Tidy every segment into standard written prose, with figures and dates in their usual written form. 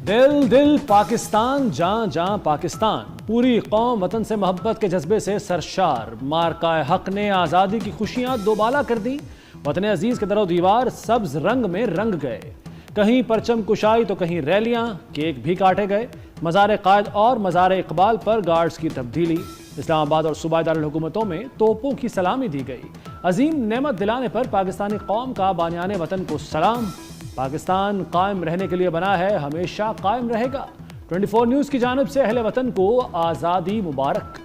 دل دل پاکستان، جان جان پاکستان، پوری قوم وطن سے محبت کے جذبے سے سرشار۔ مارکہ حق نے آزادی کی خوشیاں دوبالا کر دیں، وطن عزیز کے در و دیوار سبز رنگ میں رنگ گئے۔ کہیں پرچم کشائی تو کہیں ریلیاں، کیک بھی کاٹے گئے۔ مزار قائد اور مزار اقبال پر گارڈز کی تبدیلی، اسلام آباد اور صوبائی دارالحکومتوں میں توپوں کی سلامی دی گئی۔ عظیم نعمت دلانے پر پاکستانی قوم کا بانیان وطن کو سلام۔ پاکستان قائم رہنے کے لیے بنا ہے، ہمیشہ قائم رہے گا۔ 24 نیوز کی جانب سے اہل وطن کو آزادی مبارک۔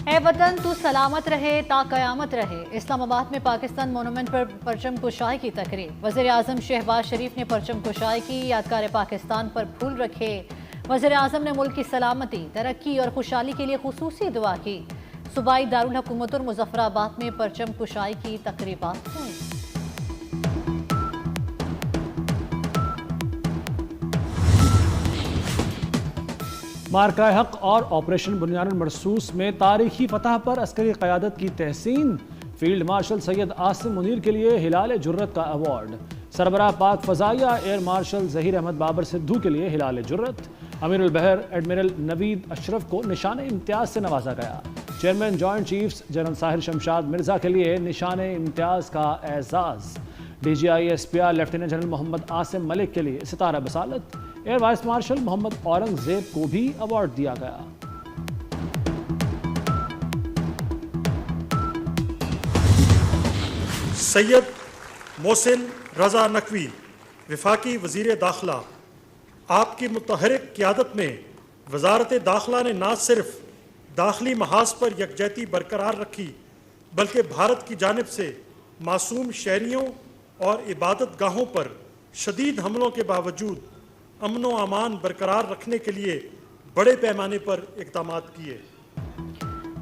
اے وطن تو سلامت رہے تا قیامت رہے۔ اسلام آباد میں پاکستان مونومنٹ پر پرچم کشائی کی تقریب، وزیر اعظم شہباز شریف نے پرچم کشائی کی، یادگار پاکستان پر پھول رکھے۔ وزیر اعظم نے ملک کی سلامتی، ترقی اور خوشحالی کے لیے خصوصی دعا کی۔ صوبائی دارالحکومت اور مظفر آباد میں پرچم کشائی کی تقریبات ہوئیں۔ مارکہ حق اور آپریشن بنیاد المرصوص میں تاریخی فتح پر عسکری قیادت کی تحسین۔ فیلڈ مارشل سید عاصم منیر کے لیے ہلال جرت کا ایوارڈ۔ سربراہ پاک فضائیہ ایئر مارشل ظہیر احمد بابر سدھو کے لیے ہلال جرت۔ امیر البحر ایڈمرل نوید اشرف کو نشان امتیاز سے نوازا گیا۔ Chairman joint chiefs general Sahir Shamshad Mirza کے لیے نشان امتیاز کا اعزاز۔ D G I S P R lieutenant general Muhammad Asim Malik کے لیے ستارہ بسالت۔ Air vice marshal Muhammad Aurangzeb کو بھی ایوارڈ دیا گیا۔ سید محسن رضا نقوی وفاقی وزیر داخلہ، آپ کی متحرک قیادت میں وزارت داخلہ نے نہ صرف داخلی محاذ پر یکجہتی برقرار رکھی بلکہ بھارت کی جانب سے معصوم شہریوں اور عبادت گاہوں پر شدید حملوں کے باوجود امن و امان برقرار رکھنے کے لیے بڑے پیمانے پر اقدامات کیے۔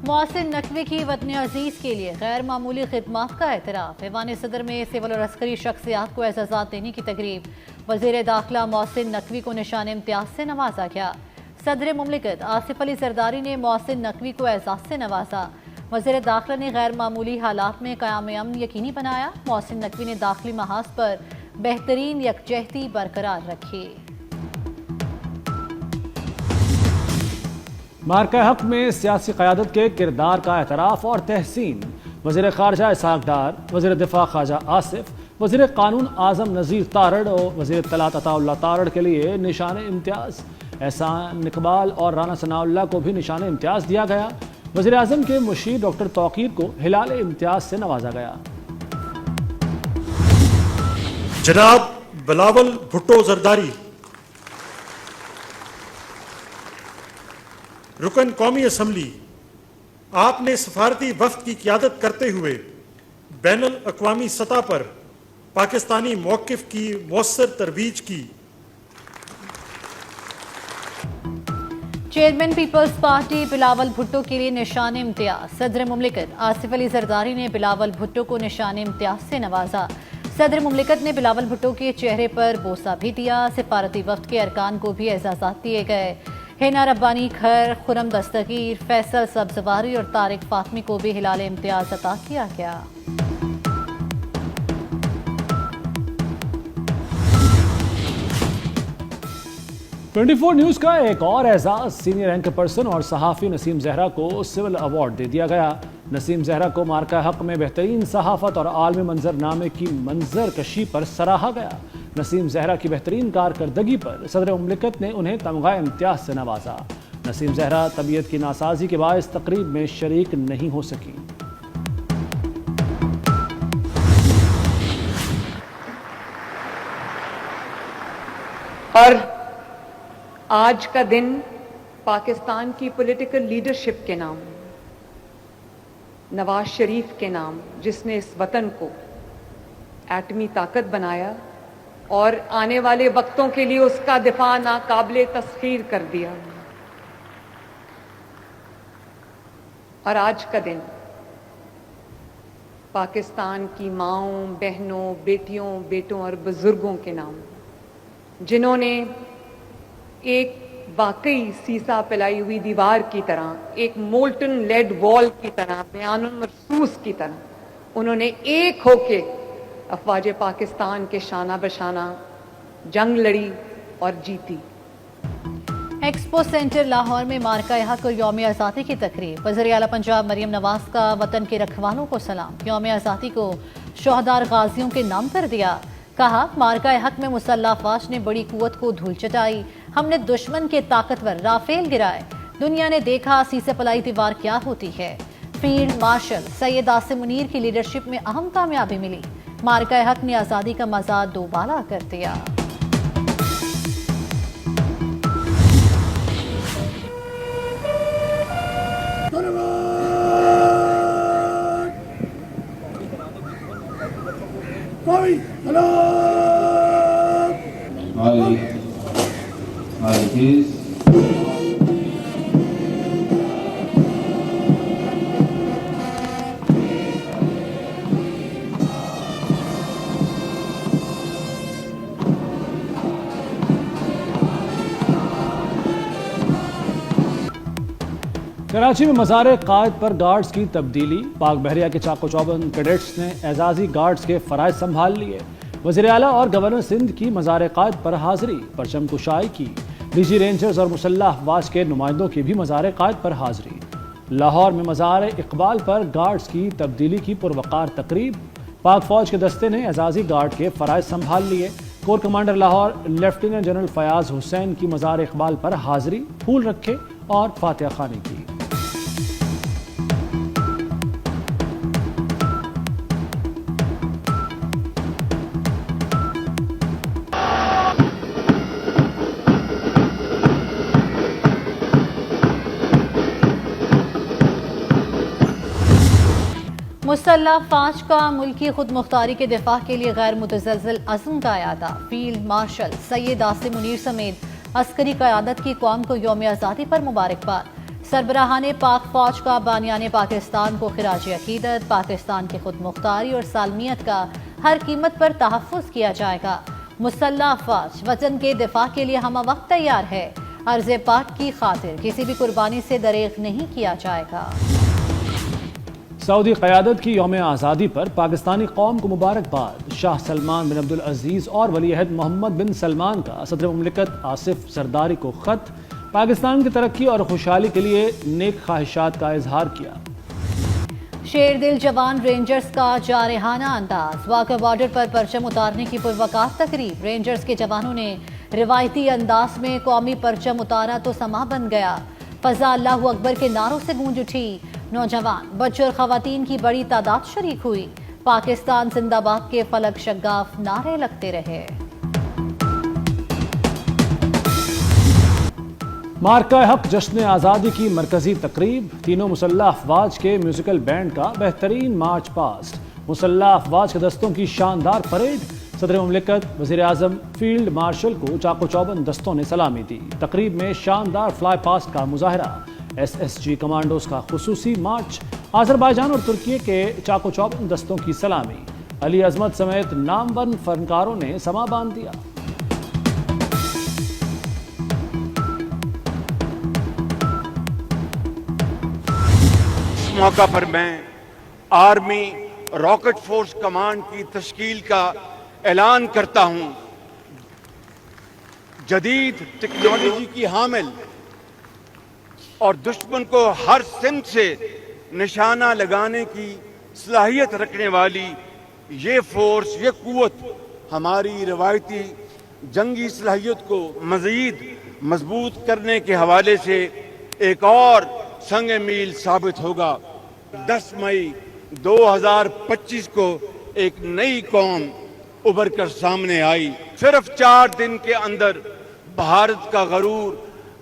محسن نقوی کی وطن عزیز کے لیے غیر معمولی خدمات کا اعتراف۔ ایوان صدر میں سول اور عسکری شخصیات کو اعزازات دینے کی تقریب، وزیر داخلہ محسن نقوی کو نشان امتیاز سے نوازا گیا۔ صدر مملکت آصف علی زرداری نے محسن نقوی کو اعزاز سے نوازا۔ وزیر داخلہ نے غیر معمولی حالات میں قیام امن یقینی بنایا۔ محسن نقوی نے داخلی محاذ پر بہترین یکجہتی برقرار رکھی۔ مارکہ حق میں سیاسی قیادت کے کردار کا اعتراف اور تحسین۔ وزیر خارجہ اسحاق ڈار، وزیر دفاع خواجہ آصف، وزیر قانون اعظم نذیر تارڑ اور وزیر اطلاعات عطا اللہ تارڑ کے لیے نشان امتیاز۔ احسان اقبال اور رانا ثناء اللہ کو بھی نشان امتیاز دیا گیا۔ وزیر اعظم کے مشیر ڈاکٹر توقیر کو ہلال امتیاز سے نوازا گیا۔ جناب بلاول بھٹو زرداری، رکن قومی اسمبلی، آپ نے سفارتی وفد کی قیادت کرتے ہوئے بین الاقوامی سطح پر پاکستانی موقف کی مؤثر ترویج کی۔ چیئرمین پیپلز پارٹی بلاول بھٹو کے لیے نشان امتیاز۔ صدر مملکت آصف علی زرداری نے بلاول بھٹو کو نشان امتیاز سے نوازا۔ صدر مملکت نے بلاول بھٹو کے چہرے پر بوسہ بھی دیا۔ سفارتی وفد کے ارکان کو بھی اعزازات دیے گئے۔ ہینا ربانی کھر، خرم دستگیر، فیصل سبزواری اور طارق فاطمی کو بھی ہلال امتیاز عطا کیا گیا۔ ٹوئنٹی فور نیوز کا ایک اور اعزاز، سینئر اینکر پرسن اور صحافی نسیم زہرا کو سول ایوارڈ دے دیا گیا۔ نسیم زہرا کو مارکہ حق میں بہترین صحافت اور عالمی منظر نامے کی منظر کشی پر سراہا گیا۔ نسیم زہرا کی بہترین کارکردگی پر صدر مملکت نے انہیں تمغہ امتیاز سے نوازا۔ نسیم زہرا طبیعت کی ناسازی کے باعث تقریب میں شریک نہیں ہو سکی۔ اور آج کا دن پاکستان کی پولیٹیکل لیڈرشپ کے نام، نواز شریف کے نام، جس نے اس وطن کو ایٹمی طاقت بنایا اور آنے والے وقتوں کے لیے اس کا دفاع ناقابل تسخیر کر دیا. اور آج کا دن پاکستان کی ماؤں، بہنوں، بیٹیوں، بیٹوں اور بزرگوں کے نام، جنہوں نے ایک واقعی سیسا پلائی ہوئی دیوار کی طرح، ایک مولٹن لیڈ وال کی طرح، بیان مرصوص کی طرح انہوں نے ایک ہو کے افواج پاکستان کے شانہ بشانہ جنگ لڑی اور جیتی. ایکسپو سینٹر لاہور میں مارکہ حق اور یوم آزادی کی تقریب. وزیر اعلیٰ پنجاب مریم نواز کا وطن کے رکھوالوں کو سلام. یوم آزادی کو شہداء غازیوں کے نام کر دیا. کہا مارکہ حق میں مسلح افواج نے بڑی قوت کو دھول چٹائی. ہم نے دشمن کے طاقتور رافیل گرائے. دنیا نے دیکھا سیسے پلائی دیوار کیا ہوتی ہے. فیلڈ مارشل سید عاصم منیر کی لیڈرشپ میں اہم کامیابی ملی. مارکہ حق نے آزادی کا مزہ دوبالا کر دیا. کراچی میں مزار قائد پر گارڈز کی تبدیلی. پاک بحریہ کے چاق و چوبند کیڈٹس نے اعزازی گارڈز کے فرائض سنبھال لیے. وزیر اعلیٰ اور گورنر سندھ کی مزار قائد پر حاضری. پرچم کشائی کی. ڈی جی رینجرز اور مسلح افواج کے نمائندوں کی بھی مزار قائد پر حاضری. لاہور میں مزار اقبال پر گارڈز کی تبدیلی کی پروقار تقریب. پاک فوج کے دستے نے اعزازی گارڈ کے فرائض سنبھال لیے. Corps commander Lahore lieutenant general Fayyaz Hussain کی مزار اقبال پر حاضری. پھول رکھے اور فاتحہ خوانی کی. مسلح افواج کا ملکی خود مختاری کے دفاع کے لیے غیر متزلزل عزم کا اعادہ. فیلڈ مارشل سید عاصم منیر سمیت عسکری قیادت کی قوم کو یوم آزادی پر مبارکباد. سربراہان پاک فوج کا بانیان پاکستان کو خراج عقیدت. پاکستان کی خود مختاری اور سالمیت کا ہر قیمت پر تحفظ کیا جائے گا. مسلح افواج وطن کے دفاع کے لیے ہمہ وقت تیار ہے. عرض پاک کی خاطر کسی بھی قربانی سے دریغ نہیں کیا جائے گا. سعودی قیادت کی یوم آزادی پر پاکستانی قوم کو مبارکباد. شاہ سلمان بن عبدالعزیز اور ولی عہد محمد بن سلمان کا صدر مملکت آصف زرداری کو خط. پاکستان کی ترقی اور خوشحالی کے لیے نیک خواہشات کا اظہار کیا. شیر دل جوان رینجرز کا جارحانہ انداز. واگا بارڈر پر پرچم اتارنے کی پروقار تقریب. رینجرز کے جوانوں نے روایتی انداز میں قومی پرچم اتارا تو سما بن گیا. فضا اللہ اکبر کے نعروں سے گونج اٹھی. نوجوان بچے اور خواتین کی بڑی تعداد شریک ہوئی. پاکستان زندہ باد کے فلک شگاف نعرے لگتے رہے. مارکہ حق جشن آزادی کی مرکزی تقریب. تینوں مسلح افواج کے میوزیکل بینڈ کا بہترین مارچ پاسٹ. مسلح افواج کے دستوں کی شاندار پریڈ. صدر مملکت وزیر اعظم فیلڈ مارشل کو چاق و چوبند دستوں نے سلامی دی. تقریب میں شاندار فلائی پاسٹ کا مظاہرہ. ایس ایس جی کمانڈوز کا خصوصی مارچ. آذربائیجان اور ترکیے کے چاق و چوبند دستوں کی سلامی. علی عظمت سمیت نامور فنکاروں نے سما باندھ دیا. اس موقع پر میں آرمی راکٹ فورس کمانڈ کی تشکیل کا اعلان کرتا ہوں. جدید ٹیکنالوجی کی حامل اور دشمن کو ہر سمت سے نشانہ لگانے کی صلاحیت رکھنے والی یہ فورس، یہ قوت ہماری روایتی جنگی صلاحیت کو مزید مضبوط کرنے کے حوالے سے ایک اور سنگ میل ثابت ہوگا. 10 مئی 2025 کو ایک نئی قوم ابھر کر سامنے آئی. صرف 4 دن کے اندر بھارت کا غرور